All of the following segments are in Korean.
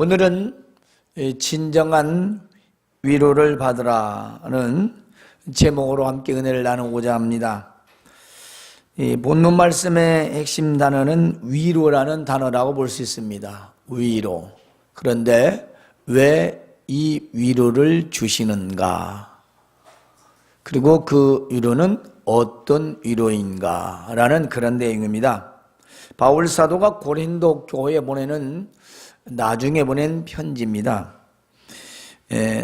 오늘은 진정한 위로를 받으라는 제목으로 함께 은혜를 나누고자 합니다. 본문 말씀의 핵심 단어는 위로라는 단어라고 볼 수 있습니다. 위로. 그런데 왜 이 위로를 주시는가? 그리고 그 위로는 어떤 위로인가? 라는 그런 내용입니다. 바울 사도가 고린도 교회에 보내는 나중에 보낸 편지입니다.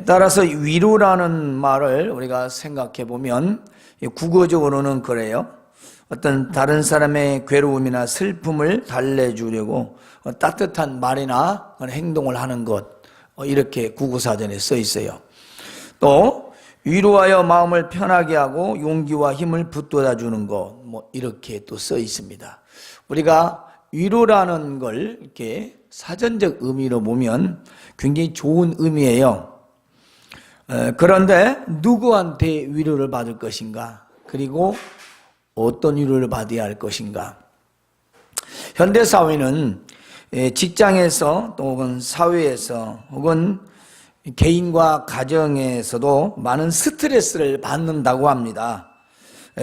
따라서 위로라는 말을 우리가 생각해 보면 국어적으로는 그래요. 어떤 다른 사람의 괴로움이나 슬픔을 달래주려고 따뜻한 말이나 행동을 하는 것, 이렇게 국어사전에 써 있어요. 또 위로하여 마음을 편하게 하고 용기와 힘을 북돋아 주는 것, 이렇게 또 써 있습니다. 우리가 위로라는 걸 이렇게 사전적 의미로 보면 굉장히 좋은 의미예요. 그런데 누구한테 위로를 받을 것인가? 그리고 어떤 위로를 받아야 할 것인가? 현대사회는 직장에서 또 혹은 사회에서 혹은 개인과 가정에서도 많은 스트레스를 받는다고 합니다.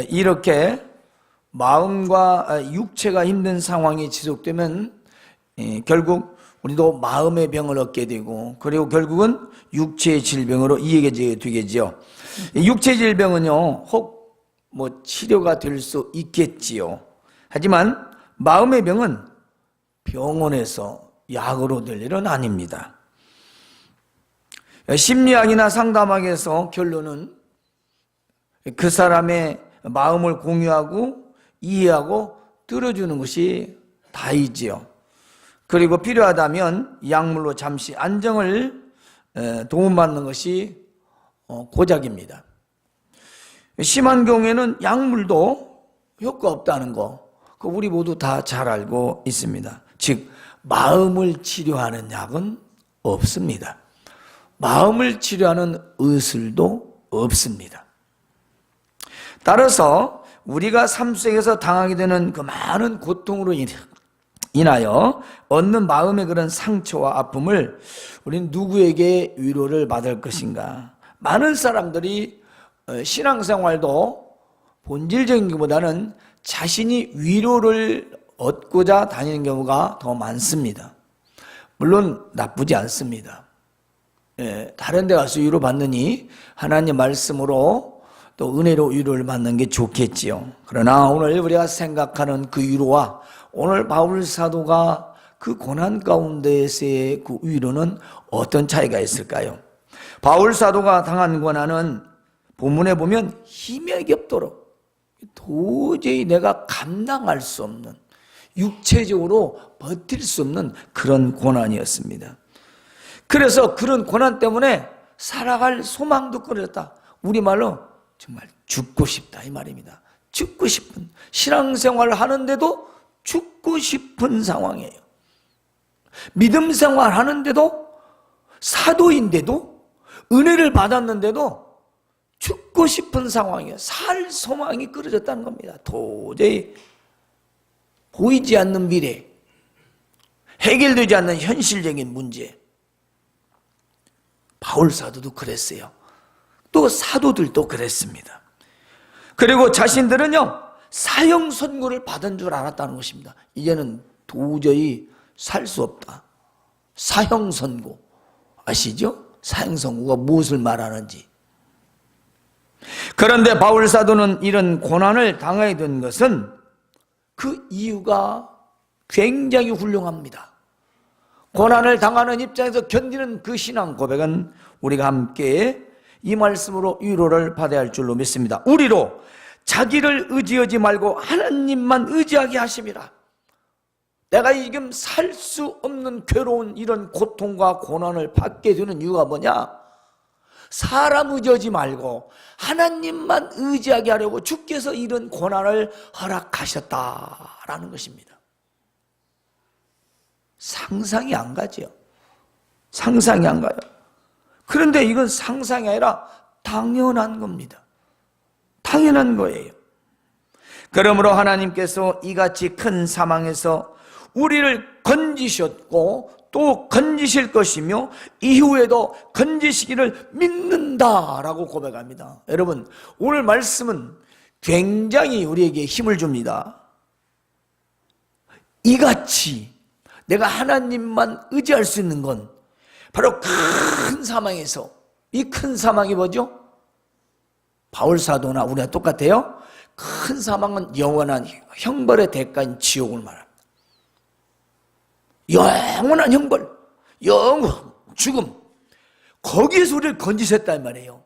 이렇게 마음과 육체가 힘든 상황이 지속되면 결국 우리도 마음의 병을 얻게 되고, 그리고 결국은 육체의 질병으로 이어지게 되겠죠. 육체 질병은요, 혹 치료가 될 수 있겠지요. 하지만 마음의 병은 병원에서 약으로 될 일은 아닙니다. 심리학이나 상담학에서 결론은 그 사람의 마음을 공유하고 이해하고 들어주는 것이 다이지요. 그리고 필요하다면 약물로 잠시 안정을 도움받는 것이 고작입니다. 심한 경우에는 약물도 효과 없다는 거, 우리 모두 다 잘 알고 있습니다. 즉, 마음을 치료하는 약은 없습니다. 마음을 치료하는 의술도 없습니다. 따라서 우리가 삶 속에서 당하게 되는 그 많은 고통으로 인하여 얻는 마음의 그런 상처와 아픔을 우리는 누구에게 위로를 받을 것인가? 많은 사람들이 신앙생활도 본질적인 것보다는 자신이 위로를 얻고자 다니는 경우가 더 많습니다. 물론 나쁘지 않습니다. 다른 데 가서 위로 받느니 하나님 말씀으로 또 은혜로 위로를 받는 게 좋겠지요. 그러나 오늘 우리가 생각하는 그 위로와 오늘 바울 사도가 그 고난 가운데에서의 그 위로는 어떤 차이가 있을까요? 바울 사도가 당한 고난은 본문에 보면 힘에 겹도록 도저히 내가 감당할 수 없는, 육체적으로 버틸 수 없는 그런 고난이었습니다. 그래서 그런 고난 때문에 살아갈 소망도 끊어졌다. 우리말로 정말 죽고 싶다 이 말입니다. 죽고 싶은, 신앙생활을 하는데도 죽고 싶은 상황이에요. 믿음 생활 하는데도, 사도인데도, 은혜를 받았는데도 죽고 싶은 상황이에요. 살 소망이 끊어졌다는 겁니다. 도저히 보이지 않는 미래, 해결되지 않는 현실적인 문제. 바울 사도도 그랬어요. 또 사도들도 그랬습니다. 그리고 자신들은요, 사형 선고를 받은 줄 알았다는 것입니다. 이제는 도저히 살 수 없다. 사형 선고 아시죠? 사형 선고가 무엇을 말하는지. 그런데 바울 사도는 이런 고난을 당하게 된 것은 그 이유가 굉장히 훌륭합니다. 고난을 당하는 입장에서 견디는 그 신앙 고백은 우리가 함께 이 말씀으로 위로를 받아야 할 줄로 믿습니다. 우리로 자기를 의지하지 말고 하나님만 의지하게 하심이라. 내가 지금 살 수 없는 괴로운 이런 고통과 고난을 받게 되는 이유가 뭐냐? 사람 의지하지 말고 하나님만 의지하게 하려고 주께서 이런 고난을 허락하셨다라는 것입니다. 상상이 안 가죠. 상상이 안 가요. 그런데 이건 상상이 아니라 당연한 겁니다. 당연한 거예요. 그러므로 하나님께서 이같이 큰 사망에서 우리를 건지셨고 또 건지실 것이며 이후에도 건지시기를 믿는다라고 고백합니다. 여러분, 오늘 말씀은 굉장히 우리에게 힘을 줍니다. 이같이 내가 하나님만 의지할 수 있는 건 바로 큰 사망에서, 이 큰 사망이 뭐죠? 바울 사도나 우리가 똑같아요. 큰 사망은 영원한 형벌의 대가인 지옥을 말합니다. 영원한 형벌, 영원 죽음, 거기에서 우리를 건지셨단 말이에요.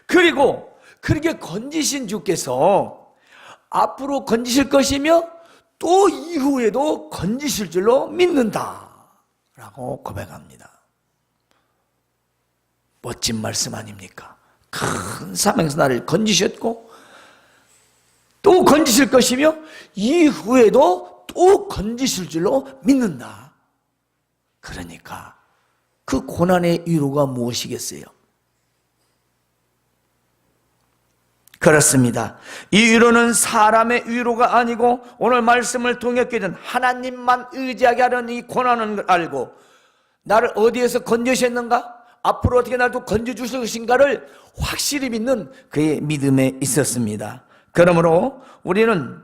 그리고 그렇게 건지신 주께서 앞으로 건지실 것이며 또 이후에도 건지실 줄로 믿는다 라고 고백합니다. 멋진 말씀 아닙니까? 큰 사망에서 나를 건지셨고 또 건지실 것이며 이후에도 또 건지실 줄로 믿는다. 그러니까 그 고난의 위로가 무엇이겠어요? 그렇습니다. 이 위로는 사람의 위로가 아니고 오늘 말씀을 통해 깨진 하나님만 의지하게 하는 이 고난을 알고 나를 어디에서 건져주셨는가? 앞으로 어떻게 나를 또 건져주실 것인가를 확실히 믿는 그의 믿음에 있었습니다. 그러므로 우리는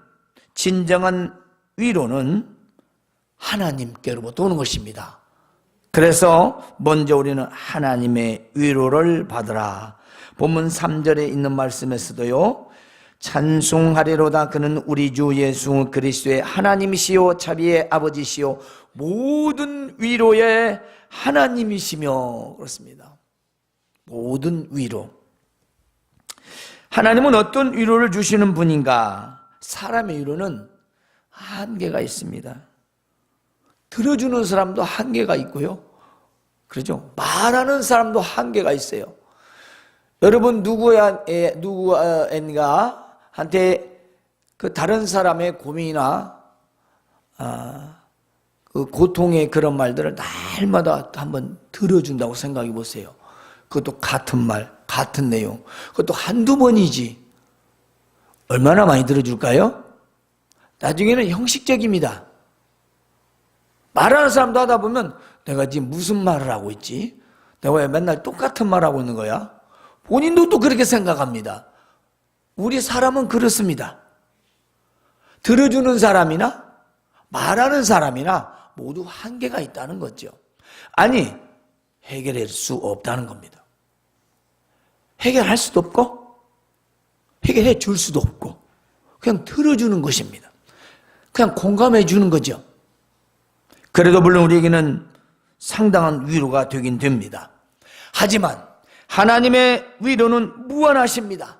진정한 위로는 하나님께로부터 오는 것입니다. 그래서 먼저 우리는 하나님의 위로를 받으라. 본문 3절에 있는 말씀에서도요, 찬송하리로다 그는 우리 주 예수 그리스도의 하나님이시요 자비의 아버지시요 모든 위로의 하나님이시며, 그렇습니다. 모든 위로. 하나님은 어떤 위로를 주시는 분인가? 사람의 위로는 한계가 있습니다. 들어주는 사람도 한계가 있고요. 그렇죠? 말하는 사람도 한계가 있어요. 여러분, 누구인가 한테 그 다른 사람의 고민이나 그 고통의 그런 말들을 날마다 한번 들어준다고 생각해 보세요. 그것도 같은 말, 같은 내용. 그것도 한두 번이지. 얼마나 많이 들어줄까요? 나중에는 형식적입니다. 말하는 사람도 하다 보면 내가 지금 무슨 말을 하고 있지? 내가 왜 맨날 똑같은 말 하고 있는 거야? 본인도 또 그렇게 생각합니다. 우리 사람은 그렇습니다. 들어주는 사람이나 말하는 사람이나 모두 한계가 있다는 거죠. 아니, 해결할 수 없다는 겁니다. 해결할 수도 없고 해결해 줄 수도 없고 그냥 들어주는 것입니다. 그냥 공감해 주는 거죠. 그래도 물론 우리에게는 상당한 위로가 되긴 됩니다. 하지만 하나님의 위로는 무한하십니다.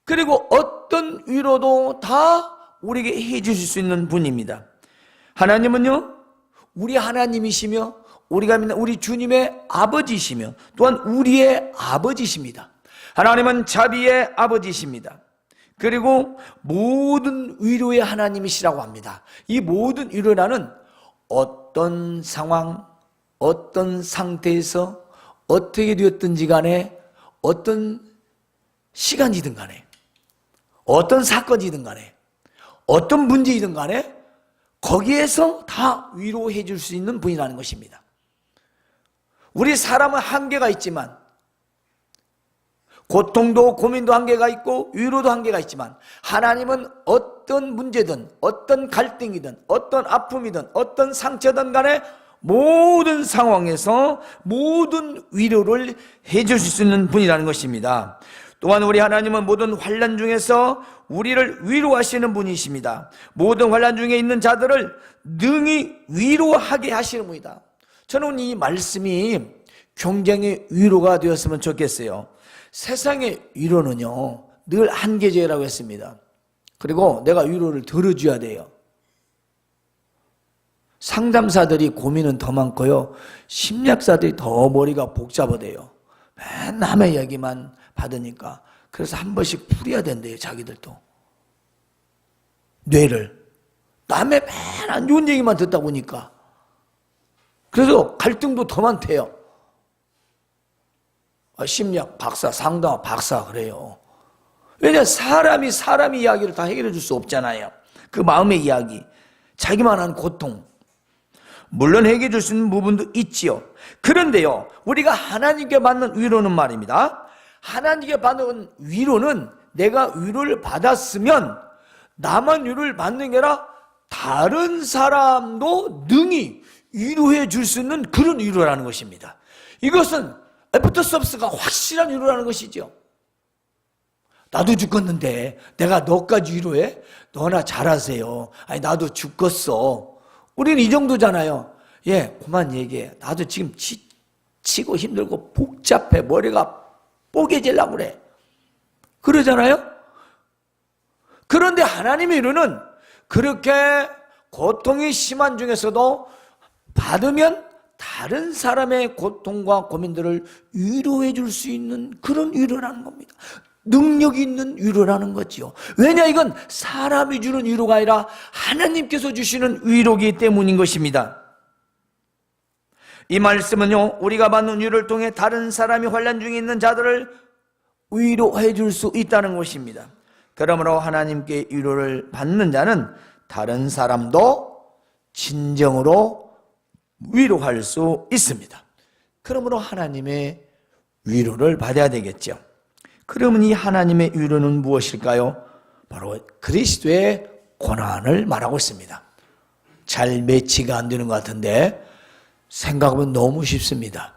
그리고 어떤 위로도 다 우리에게 해 주실 수 있는 분입니다. 하나님은요, 우리 하나님이시며 우리가 믿는 우리 주님의 아버지시며 또한 우리의 아버지십니다. 하나님은 자비의 아버지십니다. 그리고 모든 위로의 하나님이시라고 합니다. 이 모든 위로라는 어떤 상황, 어떤 상태에서 어떻게 되었든지 간에 어떤 시간이든 간에 어떤 사건이든 간에 어떤 문제이든 간에 거기에서 다 위로해 줄 수 있는 분이라는 것입니다. 우리 사람은 한계가 있지만 고통도 고민도 한계가 있고 위로도 한계가 있지만 하나님은 어떤 문제든 어떤 갈등이든 어떤 아픔이든 어떤 상처든 간에 모든 상황에서 모든 위로를 해 주실 수 있는 분이라는 것입니다. 또한 우리 하나님은 모든 환난 중에서 우리를 위로하시는 분이십니다. 모든 환난 중에 있는 자들을 능히 위로하게 하시는 분이다. 저는 이 말씀이 굉장히 위로가 되었으면 좋겠어요. 세상의 위로는요 늘 한계제라고 했습니다. 그리고 내가 위로를 들어줘야 돼요. 상담사들이 고민은 더 많고요, 심리학사들이 더 머리가 복잡하대요. 맨 남의 이야기만 받으니까. 그래서 한 번씩 풀어야 된대요. 자기들도 뇌를 남의 맨 안 좋은 얘기만 듣다 보니까. 그래서 갈등도 더 많대요. 심리학 박사, 상담 박사 그래요. 왜냐, 사람이 이야기를 다 해결해 줄 수 없잖아요. 그 마음의 이야기, 자기만 한 고통. 물론 해결해 줄 수 있는 부분도 있지요. 그런데요, 우리가 하나님께 받는 위로는 말입니다, 하나님께 받는 위로는 내가 위로를 받았으면 나만 위로를 받는 게 아니라 다른 사람도 능히 위로해 줄 수 있는 그런 위로라는 것입니다. 이것은 애프터 서비스가 확실한 위로라는 것이죠. 나도 죽었는데 내가 너까지 위로해? 너나 잘하세요. 아니 나도 죽겠어. 우리는 이 정도잖아요. 예, 그만 얘기해. 나도 지금 치고 힘들고 복잡해. 머리가 뽀개지려고 그래. 그러잖아요. 그런데 하나님의 위로는 그렇게 고통이 심한 중에서도 받으면 다른 사람의 고통과 고민들을 위로해 줄 수 있는 그런 위로라는 겁니다. 능력이 있는 위로라는 거지요. 왜냐, 이건 사람이 주는 위로가 아니라 하나님께서 주시는 위로이기 때문인 것입니다. 이 말씀은요, 우리가 받는 위로를 통해 다른 사람이 환난 중에 있는 자들을 위로해 줄 수 있다는 것입니다. 그러므로 하나님께 위로를 받는 자는 다른 사람도 진정으로 위로할 수 있습니다. 그러므로 하나님의 위로를 받아야 되겠죠. 그러면 이 하나님의 위로는 무엇일까요? 바로 그리스도의 고난을 말하고 있습니다. 잘 매치가 안 되는 것 같은데 생각하면 너무 쉽습니다.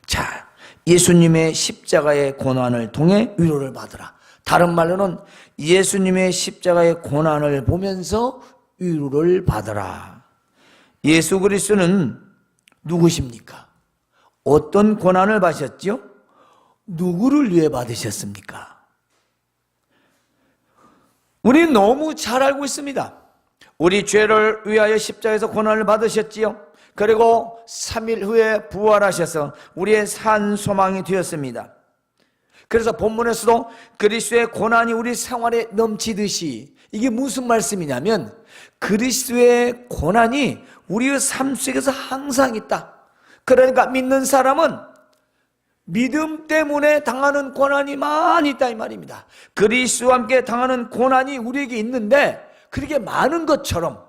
자, 예수님의 십자가의 고난을 통해 위로를 받으라. 다른 말로는 예수님의 십자가의 고난을 보면서 위로를 받으라. 예수 그리스도는 누구십니까? 어떤 고난을 받으셨죠? 누구를 위해 받으셨습니까? 우리는 너무 잘 알고 있습니다. 우리 죄를 위하여 십자가에서 고난을 받으셨지요. 그리고 3일 후에 부활하셔서 우리의 산 소망이 되었습니다. 그래서 본문에서도 그리스도의 고난이 우리 생활에 넘치듯이, 이게 무슨 말씀이냐면 그리스도의 고난이 우리의 삶 속에서 항상 있다. 그러니까 믿는 사람은 믿음 때문에 당하는 고난이 많이 있다 이 말입니다. 그리스도와 함께 당하는 고난이 우리에게 있는데 그렇게 많은 것처럼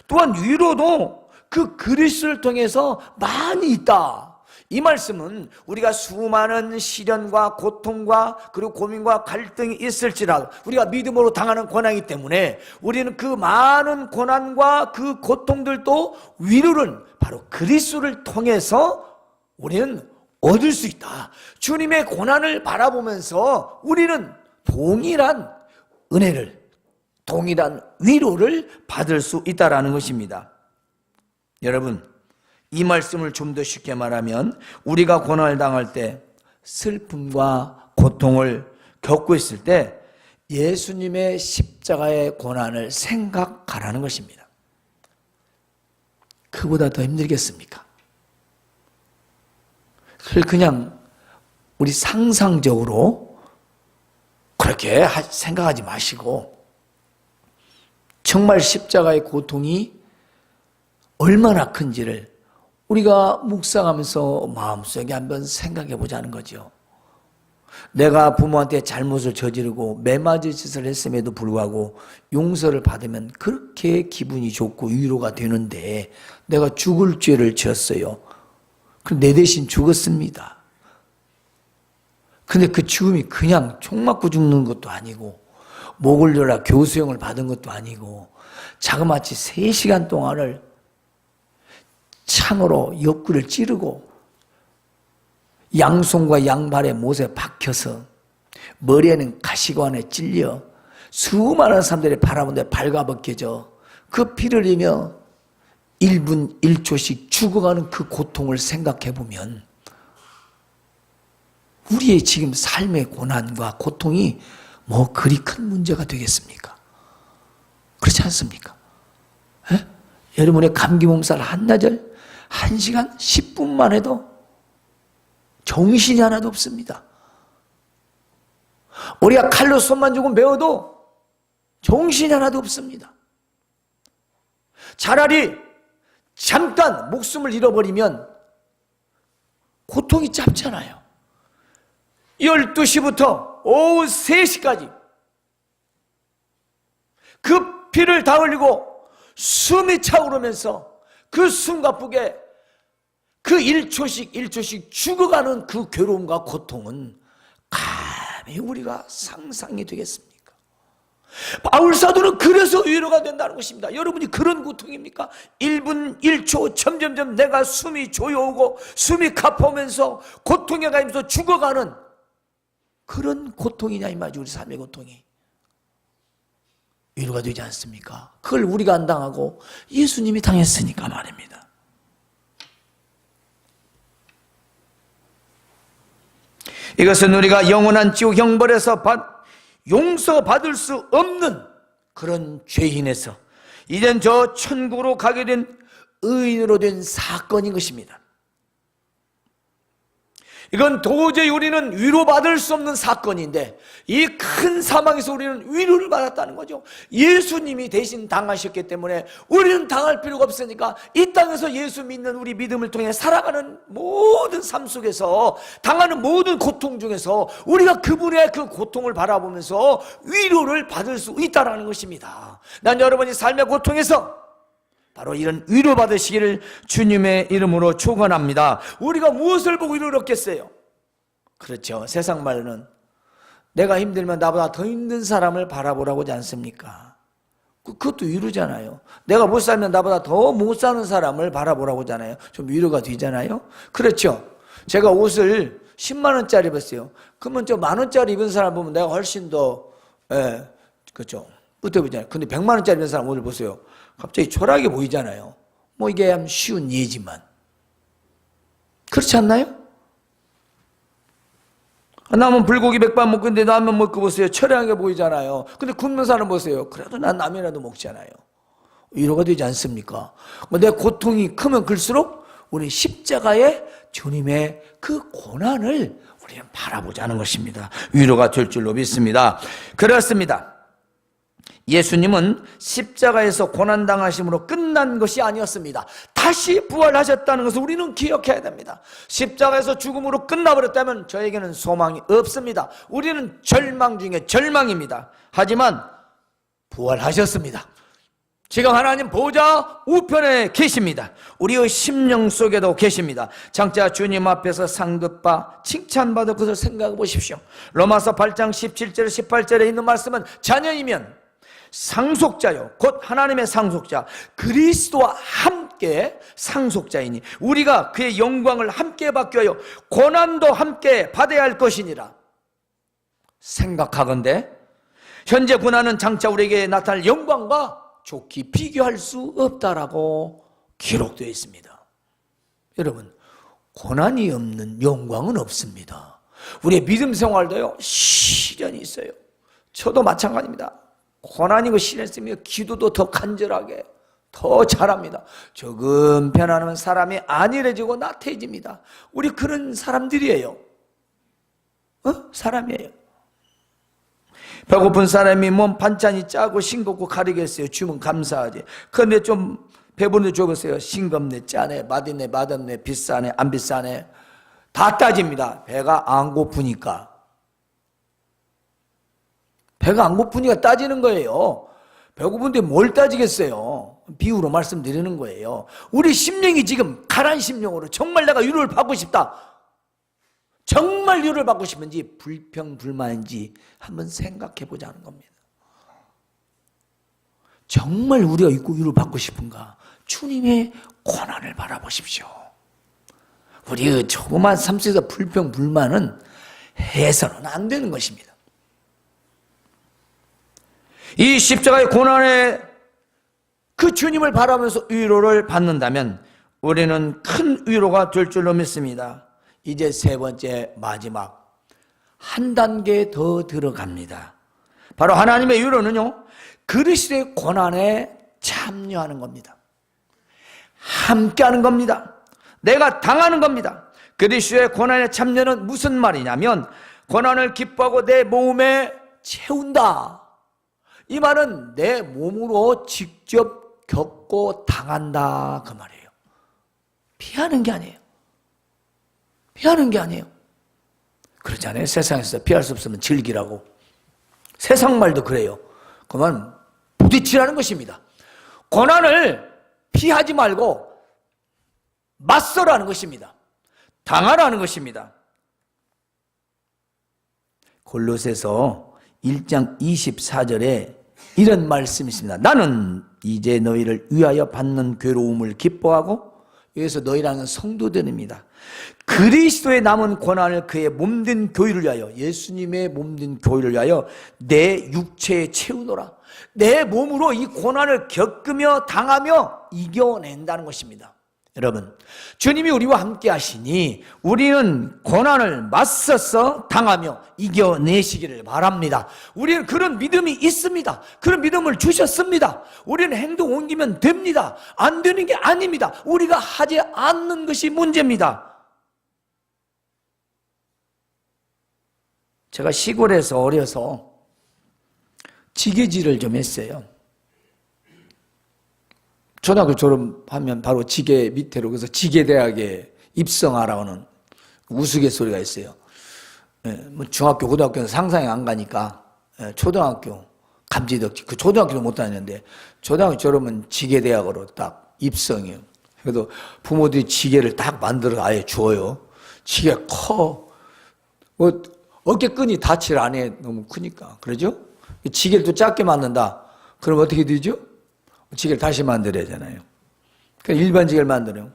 또한 위로도 그 그리스도를 통해서 많이 있다. 이 말씀은 우리가 수많은 시련과 고통과 그리고 고민과 갈등이 있을지라도 우리가 믿음으로 당하는 고난이기 때문에 우리는 그 많은 고난과 그 고통들도 위로는 바로 그리스도를 통해서 우리는 얻을 수 있다. 주님의 고난을 바라보면서 우리는 동일한 은혜를, 동일한 위로를 받을 수 있다는 것입니다. 여러분, 이 말씀을 좀 더 쉽게 말하면 우리가 고난을 당할 때, 슬픔과 고통을 겪고 있을 때 예수님의 십자가의 고난을 생각하라는 것입니다. 그보다 더 힘들겠습니까? 그냥 우리 상상적으로 그렇게 생각하지 마시고 정말 십자가의 고통이 얼마나 큰지를 우리가 묵상하면서 마음속에 한번 생각해 보자는 거죠. 내가 부모한테 잘못을 저지르고 매맞을 짓을 했음에도 불구하고 용서를 받으면 그렇게 기분이 좋고 위로가 되는데 내가 죽을 죄를 지었어요. 그럼 내 대신 죽었습니다. 근데 그 죽음이 그냥 총 맞고 죽는 것도 아니고 목을 졸라 교수형을 받은 것도 아니고 자그마치 3시간 동안을 창으로 옆구리를 찌르고 양손과 양발에 못에 박혀서 머리에는 가시관에 찔려 수많은 사람들이 바라보는데 발가벗겨져 그 피를 흘리며 1분 1초씩 죽어가는 그 고통을 생각해보면 우리의 지금 삶의 고난과 고통이 뭐 그리 큰 문제가 되겠습니까? 그렇지 않습니까? 에? 여러분의 감기 몸살 한나절 1시간 10분만 해도 정신이 하나도 없습니다. 우리가 칼로 손만 주고 메워도 정신이 하나도 없습니다. 차라리 잠깐 목숨을 잃어버리면 고통이 짧잖아요. 12시부터 오후 3시까지 그 피를 다 흘리고 숨이 차오르면서 그 숨가쁘게 그 1초씩 죽어가는 그 괴로움과 고통은 감히 우리가 상상이 되겠습니까? 바울 사도는 그래서 위로가 된다는 것입니다. 여러분이 그런 고통입니까? 1분 1초 점점점 내가 숨이 조여오고 숨이 가빠오면서 고통에 가면서 죽어가는 그런 고통이냐 이 말이죠. 우리 삶의 고통이 위로가 되지 않습니까? 그걸 우리가 안 당하고 예수님이 당했으니까 말입니다. 이것은 우리가 영원한 지옥 형벌에서 용서받을 수 없는 그런 죄인에서 이젠 저 천국으로 가게 된 의인으로 된 사건인 것입니다. 이건 도저히 우리는 위로받을 수 없는 사건인데 이 큰 사망에서 우리는 위로를 받았다는 거죠. 예수님이 대신 당하셨기 때문에 우리는 당할 필요가 없으니까 이 땅에서 예수 믿는 우리 믿음을 통해 살아가는 모든 삶 속에서 당하는 모든 고통 중에서 우리가 그분의 그 고통을 바라보면서 위로를 받을 수 있다는 것입니다. 난 여러분이 삶의 고통에서 바로 이런 위로 받으시기를 주님의 이름으로 축원합니다. 우리가 무엇을 보고 위로를 얻겠어요? 그렇죠. 세상 말로는 내가 힘들면 나보다 더 힘든 사람을 바라보라고 하지 않습니까? 그것도 위로잖아요. 내가 못 살면 나보다 더 못 사는 사람을 바라보라고 하잖아요. 좀 위로가 되잖아요. 그렇죠. 제가 옷을 10만 원짜리 입었어요. 그러면 저 만 원짜리 입은 사람 보면 내가 훨씬 더 그렇죠. 뿌듯해 보이잖아요. 근데 100만 원짜리 입은 사람 오늘 보세요. 갑자기 초라하게 보이잖아요. 뭐 이게 참 쉬운 예지만 그렇지 않나요? 남은 불고기 100반 먹고 있는데 라면 먹고 보세요. 처량하게 보이잖아요. 근데 굶는 사람 보세요. 그래도 난 라면이라도 먹잖아요. 위로가 되지 않습니까? 내 고통이 크면 클수록 우리 십자가의 주님의 그 고난을 우리는 바라보자는 것입니다. 위로가 될 줄로 믿습니다. 그렇습니다. 예수님은 십자가에서 고난당하심으로 끝난 것이 아니었습니다. 다시 부활하셨다는 것을 우리는 기억해야 됩니다. 십자가에서 죽음으로 끝나버렸다면 저에게는 소망이 없습니다. 우리는 절망 중에 절망입니다. 하지만 부활하셨습니다. 지금 하나님 보좌 우편에 계십니다. 우리의 심령 속에도 계십니다. 장차 주님 앞에서 상급받아 칭찬받을 것을 생각해 보십시오. 로마서 8장 17절 18절에 있는 말씀은 자녀이면 상속자요 곧 하나님의 상속자 그리스도와 함께 상속자이니 우리가 그의 영광을 함께 받기 위하여 고난도 함께 받아야 할 것이니라. 생각하건대 현재 고난은 장차 우리에게 나타날 영광과 좋게 비교할 수 없다라고 기록되어 있습니다. 여러분, 고난이 없는 영광은 없습니다. 우리의 믿음 생활도요 시련이 있어요. 저도 마찬가지입니다. 고난이고 시련했으면 기도도 더 간절하게 더 잘합니다. 조금 변하면 사람이 안일해지고 나태해집니다. 우리 그런 사람들이에요. 사람이에요. 배고픈 사람이 몸 반찬이 짜고 싱겁고 가리겠어요. 주면 감사하지. 그런데 좀 배부른데 줘보세요. 싱겁네, 짜네, 맛있네, 맛없네, 비싸네, 안 비싸네 다 따집니다. 배가 안 고프니까. 배가 안 고프니까 따지는 거예요. 배고픈데 뭘 따지겠어요. 비유로 말씀드리는 거예요. 우리 심령이 지금 가란 심령으로 정말 내가 위로를 받고 싶다. 정말 위로를 받고 싶은지 불평불만인지 한번 생각해 보자는 겁니다. 정말 우리가 있고 위로를 받고 싶은가? 주님의 고난을 바라보십시오. 우리의 조그만 삶 속에서 불평불만은 해서는 안 되는 것입니다. 이 십자가의 고난에 그 주님을 바라보면서 위로를 받는다면 우리는 큰 위로가 될 줄로 믿습니다. 이제 세 번째 마지막 한 단계 더 들어갑니다. 바로 하나님의 위로는요 그리스도의 고난에 참여하는 겁니다. 함께하는 겁니다. 내가 당하는 겁니다. 그리스도의 고난에 참여는 무슨 말이냐면 고난을 기뻐하고 내 몸에 채운다. 이 말은 내 몸으로 직접 겪고 당한다 그 말이에요. 피하는 게 아니에요. 피하는 게 아니에요. 그렇잖아요. 세상에서 피할 수 없으면 즐기라고. 세상 말도 그래요. 그만 부딪히라는 것입니다. 고난을 피하지 말고 맞서라는 것입니다. 당하라는 것입니다. 골로새서 1장 24절에 이런 말씀이 있습니다. 나는 이제 너희를 위하여 받는 괴로움을 기뻐하고, 여기서 너희라는 성도들입니다. 그리스도의 남은 고난을 그의 몸된 교회를 위하여, 예수님의 몸된 교회를 위하여 내 육체에 채우노라. 내 몸으로 이 고난을 겪으며 당하며 이겨낸다는 것입니다. 여러분, 주님이 우리와 함께 하시니 우리는 고난을 맞서서 당하며 이겨내시기를 바랍니다. 우리는 그런 믿음이 있습니다. 그런 믿음을 주셨습니다. 우리는 행동 옮기면 됩니다. 안 되는 게 아닙니다. 우리가 하지 않는 것이 문제입니다. 제가 시골에서 어려서 지게질을 좀 했어요. 초등학교 졸업하면 바로 지게 밑으로, 그래서 지게대학에 입성하라고는 우스갯소리가 있어요. 뭐 중학교, 고등학교는 상상이 안 가니까 초등학교 감지덕지, 그 초등학교도 못 다녔는데 초등학교 졸업은 지게대학으로 딱 입성해요. 그래도 부모들이 지게를 딱 만들어 아예 줘요. 지게 커. 뭐 어깨끈이 닿질 않아. 너무 크니까. 그러죠? 지게를 또 작게 만든다. 그럼 어떻게 되죠? 지게를 다시 만들어야 하잖아요. 그러니까 일반 지게를 만들어요.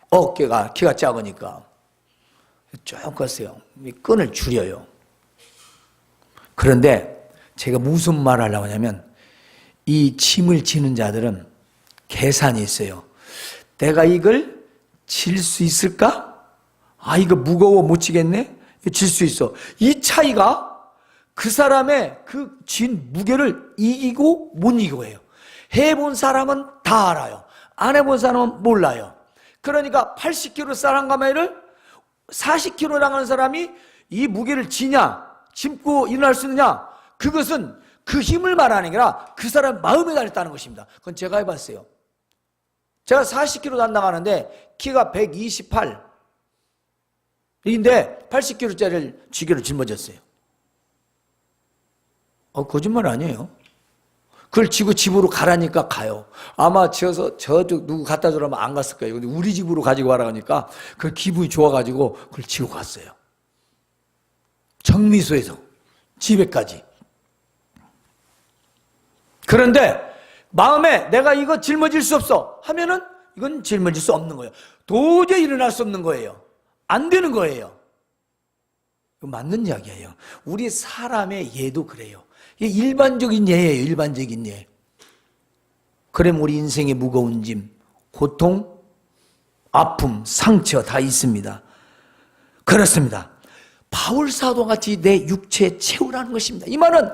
어깨가, 키가 작으니까 쭉 컸어요. 끈을 줄여요. 그런데 제가 무슨 말을 하려고 하냐면, 이 짐을 지는 자들은 계산이 있어요. 내가 이걸 질 수 있을까? 아, 이거 무거워 못 지겠네? 질 수 있어. 이 차이가 그 사람의 그 진 무게를 이기고 못 이기고예요. 해본 사람은 다 알아요. 안 해본 사람은 몰라요. 그러니까 80kg 쌀한가마를 40kg 나가는 사람이 이 무게를 지냐, 짚고 일어날 수 있느냐, 그것은 그 힘을 말하는 게 아니라 그 사람 마음에 달렸다는 것입니다. 그건 제가 해봤어요. 제가 40kg 나가는데 키가 128인데 80kg짜리를 지게로 짊어졌어요. 거짓말 아니에요. 그걸 지고 집으로 가라니까 가요. 아마 지어서 저쪽 누구 갖다 주라면 안 갔을 거예요. 근데 우리 집으로 가지고 가라 하니까 그 기분이 좋아가지고 그걸 지고 갔어요. 정미소에서 집에까지. 그런데 마음에 내가 이거 짊어질 수 없어 하면은 이건 짊어질 수 없는 거예요. 도저히 일어날 수 없는 거예요. 안 되는 거예요. 이거 맞는 이야기예요. 우리 사람의 예도 그래요. 이게 일반적인 예예요. 일반적인 예. 그럼 우리 인생의 무거운 짐, 고통, 아픔, 상처 다 있습니다. 그렇습니다. 바울 사도같이 내 육체에 채우라는 것입니다. 이 말은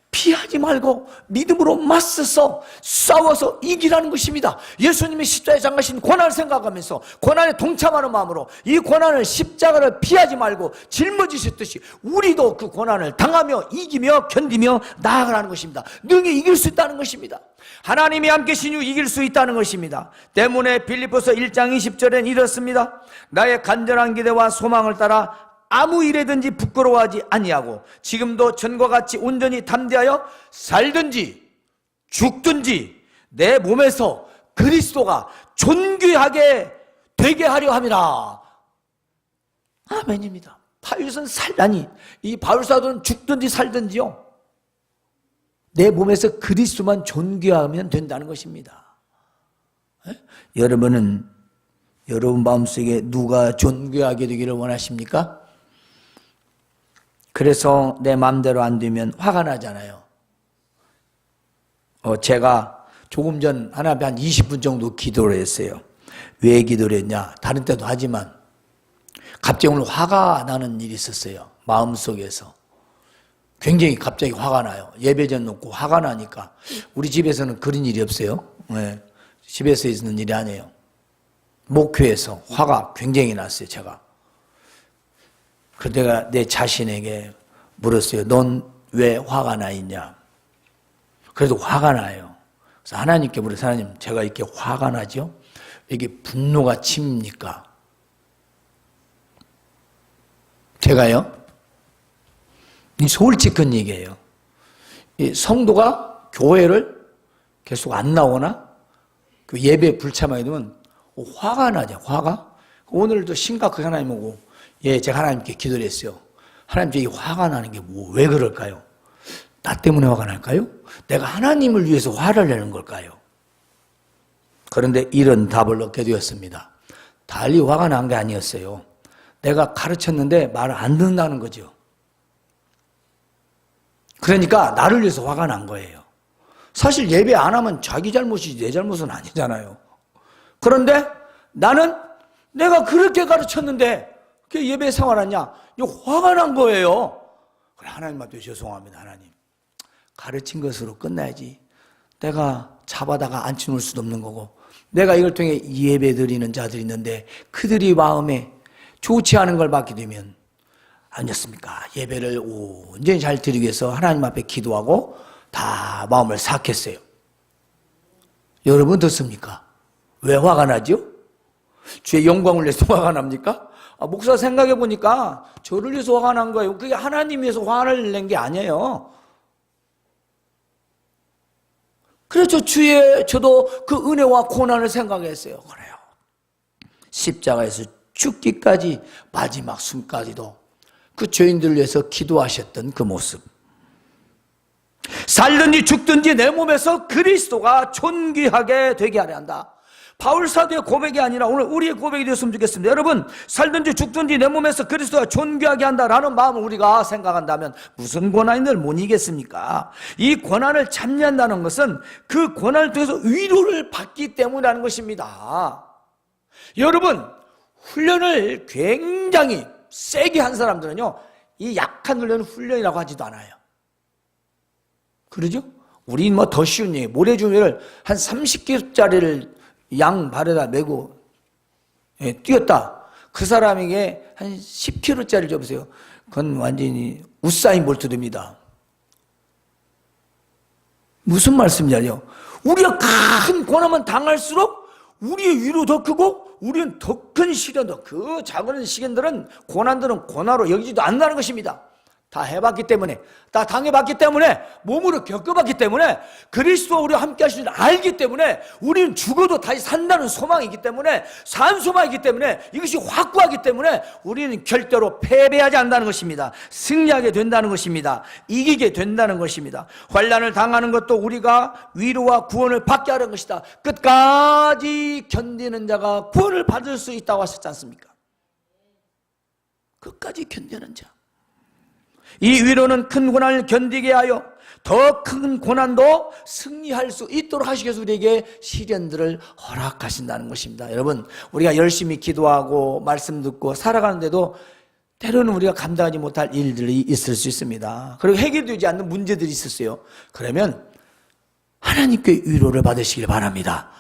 피하지 말고 믿음으로 맞서서 싸워서 이기라는 것입니다. 예수님이 십자가에 장가신 고난을 생각하면서 고난에 동참하는 마음으로 이 고난을, 십자가를 피하지 말고 짊어지셨듯이 우리도 그 고난을 당하며 이기며 견디며 나아가라는 것입니다. 능히 이길 수 있다는 것입니다. 하나님이 함께 계신 후 이길 수 있다는 것입니다. 때문에 빌립보서 1장 20절엔 이렇습니다. 나의 간절한 기대와 소망을 따라 아무 일에든지 부끄러워하지 아니하고 지금도 전과 같이 온전히 담대하여 살든지 죽든지 내 몸에서 그리스도가 존귀하게 되게 하려 함이라. 아멘입니다. 바울은 살다니, 이 바울 사도는 죽든지 살든지요, 내 몸에서 그리스도만 존귀하면 된다는 것입니다. 여러분은 여러분 마음속에 누가 존귀하게 되기를 원하십니까? 그래서 내 마음대로 안 되면 화가 나잖아요. 제가 조금 전 하나님 한 20분 정도 기도를 했어요. 왜 기도를 했냐? 다른 때도 하지만 갑자기 오늘 화가 나는 일이 있었어요. 마음속에서. 굉장히 갑자기 화가 나요. 예배전 놓고 화가 나니까. 우리 집에서는 그런 일이 없어요. 네. 집에서 있는 일이 아니에요. 목회에서 화가 굉장히 났어요, 제가. 그 내가 내 자신에게 물었어요. 넌 왜 화가 나 있냐? 그래도 화가 나요. 그래서 하나님께 물어서, 하나님, 제가 이렇게 화가 나죠? 이게 분노가 침입니까? 제가요? 이 솔직한 얘기예요. 이 성도가 교회를 계속 안 나오나? 그 예배 불참하게 되면 화가 나죠. 화가. 오늘도 심각하게 하나님 오고, 예, 제가 하나님께 기도를 했어요. 하나님, 저기 화가 나는 게 왜 그럴까요? 나 때문에 화가 날까요? 내가 하나님을 위해서 화를 내는 걸까요? 그런데 이런 답을 얻게 되었습니다. 달리 화가 난 게 아니었어요. 내가 가르쳤는데 말을 안 듣는다는 거죠. 그러니까 나를 위해서 화가 난 거예요. 사실 예배 안 하면 자기 잘못이지 내 잘못은 아니잖아요. 그런데 나는 내가 그렇게 가르쳤는데 그게 예배 생활하냐? 이거 화가 난 거예요. 그래, 하나님한테 죄송합니다. 하나님, 가르친 것으로 끝나야지. 내가 잡아다가 앉혀놓을 수도 없는 거고, 내가 이걸 통해 예배 드리는 자들이 있는데 그들이 마음에 좋지 않은 걸 받게 되면 아니었습니까? 예배를 온전히 잘 드리기 위해서 하나님 앞에 기도하고 다 마음을 삭혔어요. 여러분 듣습니까? 왜 화가 나죠? 주의 영광을 위해서 화가 납니까? 목사 생각해 보니까 저를 위해서 화가 난 거예요. 그게 하나님 위해서 화를 낸 게 아니에요. 그래서 저도 그 은혜와 고난을 생각했어요. 그래요. 십자가에서 죽기까지 마지막 숨까지도 그 죄인들을 위해서 기도하셨던 그 모습. 살든지 죽든지 내 몸에서 그리스도가 존귀하게 되게 하려 한다. 바울 사도의 고백이 아니라 오늘 우리의 고백이 되었으면 좋겠습니다. 여러분, 살든지 죽든지 내 몸에서 그리스도가 존귀하게 한다라는 마음을 우리가 생각한다면 무슨 고난을 못 이겠습니까? 이 고난을 참여한다는 것은 그 고난을 통해서 위로를 받기 때문이라는 것입니다. 여러분, 훈련을 굉장히 세게 한 사람들은요, 이 약한 훈련은 훈련이라고 하지도 않아요. 그러죠? 우린 뭐 더 쉬운 얘기, 모래주머니를 한 30kg짜리를 양 발에다 메고 뛰었다. 그 사람에게 한 10kg짜리 줘보세요. 그건 완전히 우사인 볼트 됩니다. 무슨 말씀인지 알죠? 우리가 큰 고난만 당할수록 우리의 위로 더 크고 우리는 더 큰 시련도, 그 작은 시련들은 고난들은 고난으로 여기지도 않는다는 것입니다. 다 해봤기 때문에, 다 당해봤기 때문에, 몸으로 겪어봤기 때문에, 그리스도와 우리와 함께 하시는 줄 알기 때문에, 우리는 죽어도 다시 산다는 소망이기 때문에, 산 소망이기 때문에, 이것이 확고하기 때문에 우리는 절대로 패배하지 않는다는 것입니다. 승리하게 된다는 것입니다. 이기게 된다는 것입니다. 환난을 당하는 것도 우리가 위로와 구원을 받게 하는 것이다. 끝까지 견디는 자가 구원을 받을 수 있다고 하셨지 않습니까? 끝까지 견디는 자. 이 위로는 큰 고난을 견디게 하여 더 큰 고난도 승리할 수 있도록 하시기 위해서 우리에게 시련들을 허락하신다는 것입니다. 여러분, 우리가 열심히 기도하고 말씀 듣고 살아가는데도 때로는 우리가 감당하지 못할 일들이 있을 수 있습니다. 그리고 해결되지 않는 문제들이 있었어요. 그러면 하나님께 위로를 받으시길 바랍니다.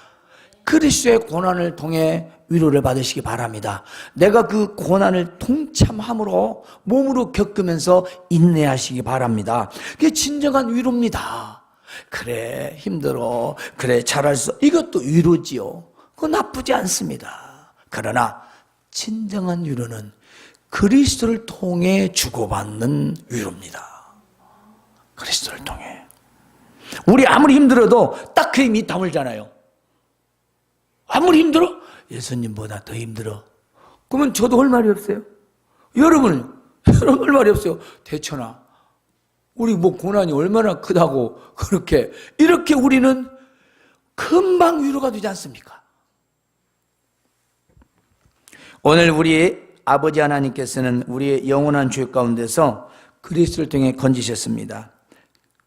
그리스도의 고난을 통해 위로를 받으시기 바랍니다. 내가 그 고난을 동참함으로 몸으로 겪으면서 인내하시기 바랍니다. 그게 진정한 위로입니다. 그래, 힘들어. 그래, 잘할 수. 이것도 위로지요. 그거 나쁘지 않습니다. 그러나 진정한 위로는 그리스도를 통해 주고받는 위로입니다. 그리스도를 통해. 우리 아무리 힘들어도 딱 그 힘이 다물잖아요. 아무리 힘들어? 예수님보다 더 힘들어. 그러면 저도 할 말이 없어요. 여러분 할 말이 없어요. 대천아, 우리 뭐 고난이 얼마나 크다고 그렇게 이렇게 우리는 금방 위로가 되지 않습니까? 오늘 우리 아버지 하나님께서는 우리의 영원한 죄 가운데서 그리스도를 통해 건지셨습니다.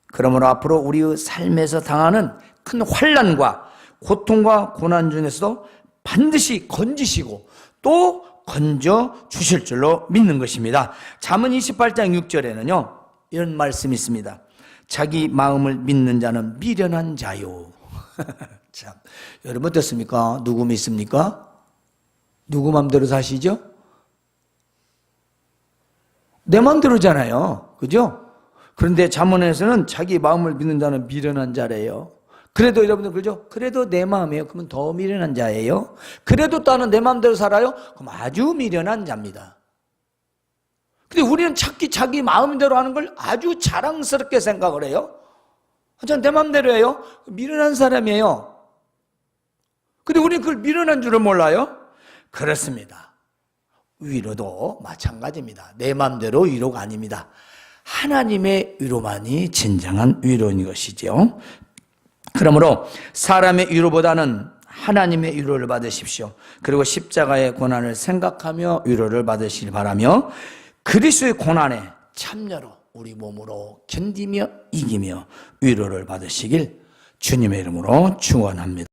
그러므로 앞으로 우리의 삶에서 당하는 큰 환난과 고통과 고난 중에서도 반드시 건지시고 또 건져 주실 줄로 믿는 것입니다. 잠언 28장 6절에는요 이런 말씀이 있습니다. 자기 마음을 믿는 자는 미련한 자요. 참, 여러분 어떻습니까? 누구 믿습니까? 누구 마음대로 사시죠? 내 마음대로잖아요. 그죠? 그런데 잠언에서는 자기 마음을 믿는 자는 미련한 자래요. 그래도 여러분들 그러죠? 그래도 내 마음이에요. 그러면 더 미련한 자예요. 그래도 나는 내 마음대로 살아요? 그럼 아주 미련한 자입니다. 근데 우리는 자기 마음대로 하는 걸 아주 자랑스럽게 생각을 해요. 전 내 마음대로 해요. 미련한 사람이에요. 근데 우리는 그걸 미련한 줄을 몰라요? 그렇습니다. 위로도 마찬가지입니다. 내 마음대로 위로가 아닙니다. 하나님의 위로만이 진정한 위로인 것이죠. 그러므로 사람의 위로보다는 하나님의 위로를 받으십시오. 그리고 십자가의 고난을 생각하며 위로를 받으시길 바라며 그리스도의 고난에 참여로 우리 몸으로 견디며 이기며 위로를 받으시길 주님의 이름으로 축원합니다.